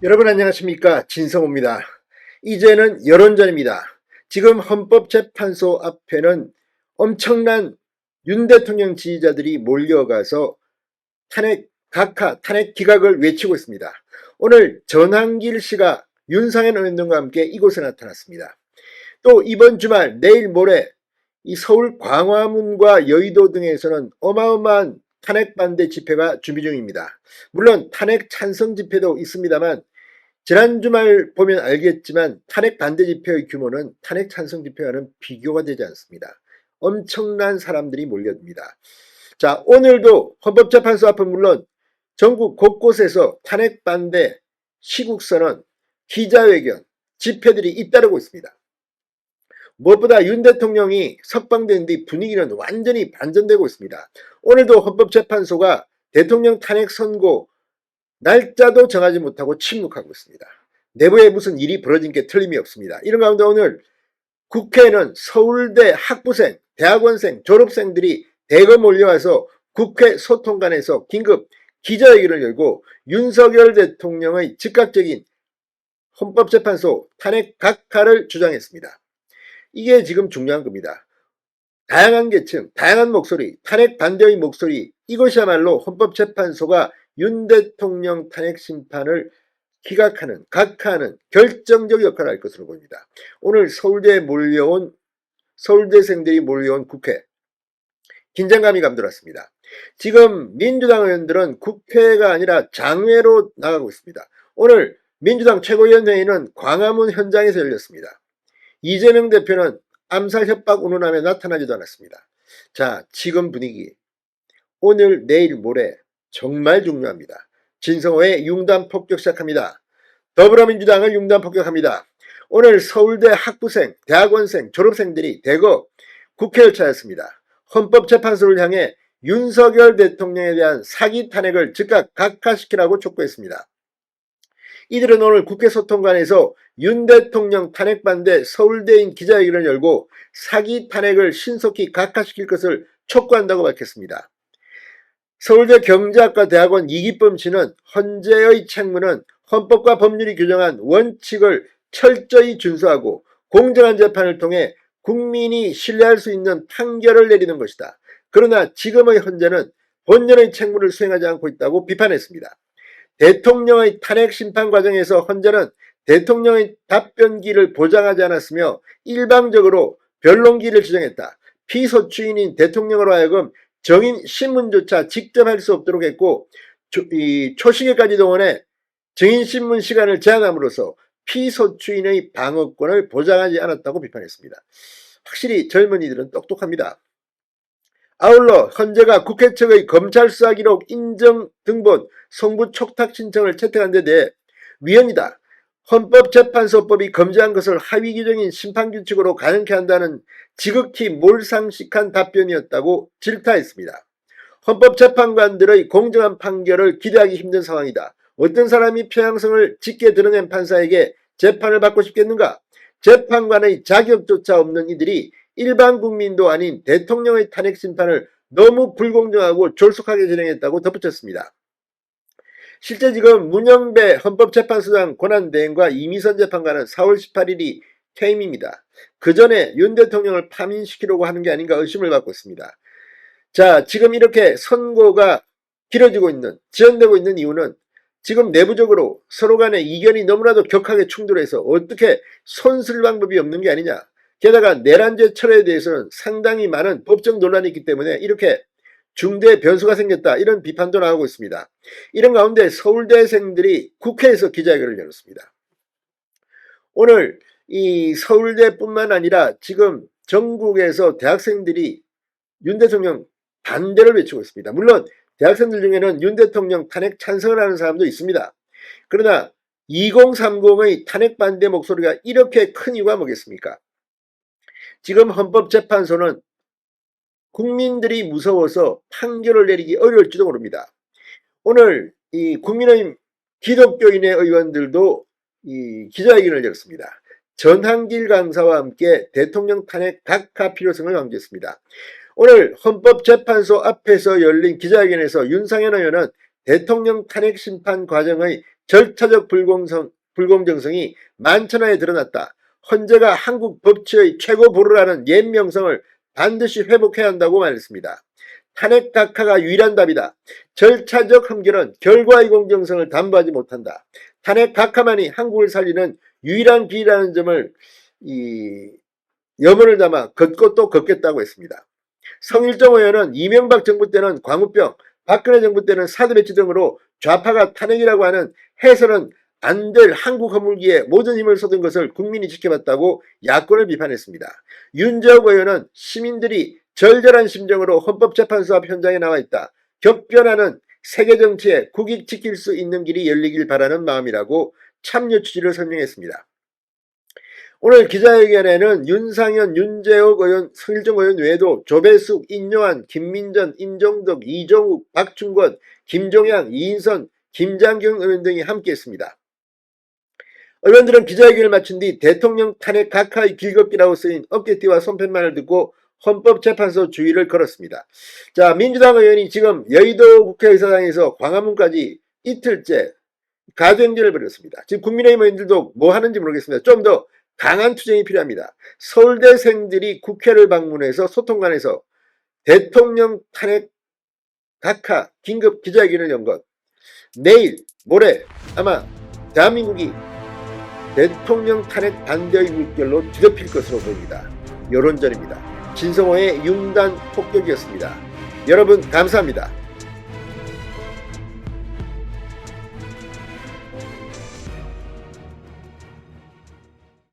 여러분 안녕하십니까, 진성호입니다. 이제는 여론전입니다. 지금 헌법재판소 앞에는 엄청난 윤 대통령 지지자들이 몰려가서 각하 탄핵 기각을 외치고 있습니다. 오늘 전한길 씨가 윤상현 의원들과 함께 이곳에 나타났습니다. 또 이번 주말 내일 모레 이 서울 광화문과 여의도 등에서는 어마어마한 탄핵 반대 집회가 준비 중입니다. 물론 탄핵 찬성 집회도 있습니다만 지난 주말 보면 알겠지만 탄핵 반대 집회의 규모는 탄핵 찬성 집회와는 비교가 되지 않습니다. 엄청난 사람들이 몰려듭니다. 자, 오늘도 헌법재판소 앞은 물론 전국 곳곳에서 탄핵 반대 시국선언, 기자회견, 집회들이 잇따르고 있습니다. 무엇보다 윤 대통령이 석방된 뒤 분위기는 완전히 반전되고 있습니다. 오늘도 헌법재판소가 대통령 탄핵 선고 날짜도 정하지 못하고 침묵하고 있습니다. 내부에 무슨 일이 벌어진 게 틀림이 없습니다. 이런 가운데 오늘 국회에는 서울대 학부생, 대학원생, 졸업생들이 대거 몰려와서 국회 소통관에서 긴급 기자회견을 열고 윤석열 대통령의 즉각적인 헌법재판소 탄핵 각하를 주장했습니다. 이게 지금 중요한 겁니다. 다양한 계층, 다양한 목소리, 탄핵 반대의 목소리, 이것이야말로 헌법재판소가 윤 대통령 탄핵 심판을 기각하는, 각하하는 결정적 역할을 할 것으로 보입니다. 오늘 서울대생들이 몰려온 국회, 긴장감이 감돌았습니다. 지금 민주당 의원들은 국회가 아니라 장외로 나가고 있습니다. 오늘 민주당 최고위원회의는 광화문 현장에서 열렸습니다. 이재명 대표는 암살 협박 운운하며 나타나지도 않았습니다. 자, 지금 분위기 오늘 내일 모레 정말 중요합니다. 진성호의 융단 폭격 시작합니다. 더불어민주당을 융단 폭격합니다. 오늘 서울대 학부생, 대학원생, 졸업생들이 대거 국회를 찾았습니다. 헌법재판소를 향해 윤석열 대통령에 대한 사기 탄핵을 즉각 각하시키라고 촉구했습니다. 이들은 오늘 국회 소통관에서 윤 대통령 탄핵 반대 서울대인 기자회견을 열고 사기 탄핵을 신속히 각하시킬 것을 촉구한다고 밝혔습니다. 서울대 경제학과 대학원 이기범 씨는 헌재의 책무는 헌법과 법률이 규정한 원칙을 철저히 준수하고 공정한 재판을 통해 국민이 신뢰할 수 있는 판결을 내리는 것이다. 그러나 지금의 헌재는 본연의 책무를 수행하지 않고 있다고 비판했습니다. 대통령의 탄핵 심판 과정에서 헌재는 대통령의 답변기를 보장하지 않았으며 일방적으로 변론기를 지정했다. 피소추인인 대통령으로 하여금 정인 신문조차 직접 할 수 없도록 했고 초시계까지 동원해 정인신문 시간을 제한함으로써 피소추인의 방어권을 보장하지 않았다고 비판했습니다. 확실히 젊은이들은 똑똑합니다. 아울러 헌재가 국회 측의 검찰 수사 기록 인정 등본 송부 촉탁 신청을 채택한 데 대해 위헌이다. 헌법재판소법이 금지한 것을 하위 규정인 심판규칙으로 가능케 한다는 지극히 몰상식한 답변이었다고 질타했습니다. 헌법재판관들의 공정한 판결을 기대하기 힘든 상황이다. 어떤 사람이 편향성을 짙게 드러낸 판사에게 재판을 받고 싶겠는가? 재판관의 자격조차 없는 이들이 일반 국민도 아닌 대통령의 탄핵 심판을 너무 불공정하고 졸속하게 진행했다고 덧붙였습니다. 실제 지금 문영배 헌법재판소장 권한대행과 이미선 재판관은 4월 18일이 퇴임입니다. 그 전에 윤 대통령을 파면시키려고 하는 게 아닌가 의심을 받고 있습니다. 자, 지금 이렇게 선고가 길어지고 있는, 지연되고 있는 이유는 지금 내부적으로 서로 간의 이견이 너무나도 격하게 충돌해서 어떻게 손쓸 방법이 없는 게 아니냐. 게다가 내란죄 철회에 대해서는 상당히 많은 법적 논란이 있기 때문에 이렇게 중대 변수가 생겼다, 이런 비판도 나오고 있습니다. 이런 가운데 서울대생들이 국회에서 기자회견을 열었습니다. 오늘 이 서울대뿐만 아니라 지금 전국에서 대학생들이 윤 대통령 반대를 외치고 있습니다. 물론 대학생들 중에는 윤 대통령 탄핵 찬성을 하는 사람도 있습니다. 그러나 2030의 탄핵 반대 목소리가 이렇게 큰 이유가 뭐겠습니까? 지금 헌법재판소는 국민들이 무서워서 판결을 내리기 어려울지도 모릅니다. 오늘 이 국민의힘 기독교인의 의원들도 이 기자회견을 열었습니다. 전한길 강사와 함께 대통령 탄핵 각하 필요성을 강조했습니다. 오늘 헌법재판소 앞에서 열린 기자회견에서 윤상현 의원은 대통령 탄핵 심판 과정의 절차적 불공정성이 만천하에 드러났다. 헌재가 한국 법치의 최고 보루라는 옛 명성을 반드시 회복해야 한다고 말했습니다. 탄핵 각하가 유일한 답이다. 절차적 흠결은 결과의 공정성을 담보하지 못한다. 탄핵 각하만이 한국을 살리는 유일한 길이라는 점을 염원을 담아 걷고 또 걷겠다고 했습니다. 성일정 의원은 이명박 정부 때는 광우병, 박근혜 정부 때는 사드 배치 등으로 좌파가 탄핵이라고 하는 해서는 안 될 한국 허물기에 모든 힘을 쏟은 것을 국민이 지켜봤다고 야권을 비판했습니다. 윤재욱 의원은 시민들이 절절한 심정으로 헌법재판소 앞 현장에 나와 있다. 격변하는 세계 정치에 국익 지킬 수 있는 길이 열리길 바라는 마음이라고 참여 취지를 설명했습니다. 오늘 기자회견에는 윤상현, 윤재욱 의원, 성일정 의원 외에도 조배숙, 인요한, 김민전, 임종덕, 이종욱, 박충권, 김종양, 이인선, 김장경 의원 등이 함께했습니다. 의원들은 기자회견을 마친 뒤 대통령 탄핵 각하의 길걷기라고 쓰인 어깨띠와 손팻말을 듣고 헌법재판소 주의를 걸었습니다. 자, 민주당 의원이 지금 여의도 국회의사당에서 광화문까지 이틀째 가정행진을 벌였습니다. 지금 국민의힘 의원들도 뭐 하는지 모르겠습니다. 좀 더 강한 투쟁이 필요합니다. 서울대생들이 국회를 방문해서 소통관에서 대통령 탄핵 각하 긴급 기자회견을 연 것, 내일 모레 아마 대한민국이 대통령 탄핵 반대의 물결로 뒤덮일 것으로 보입니다. 여론전입니다. 진성호의 융단 폭격이었습니다. 여러분 감사합니다.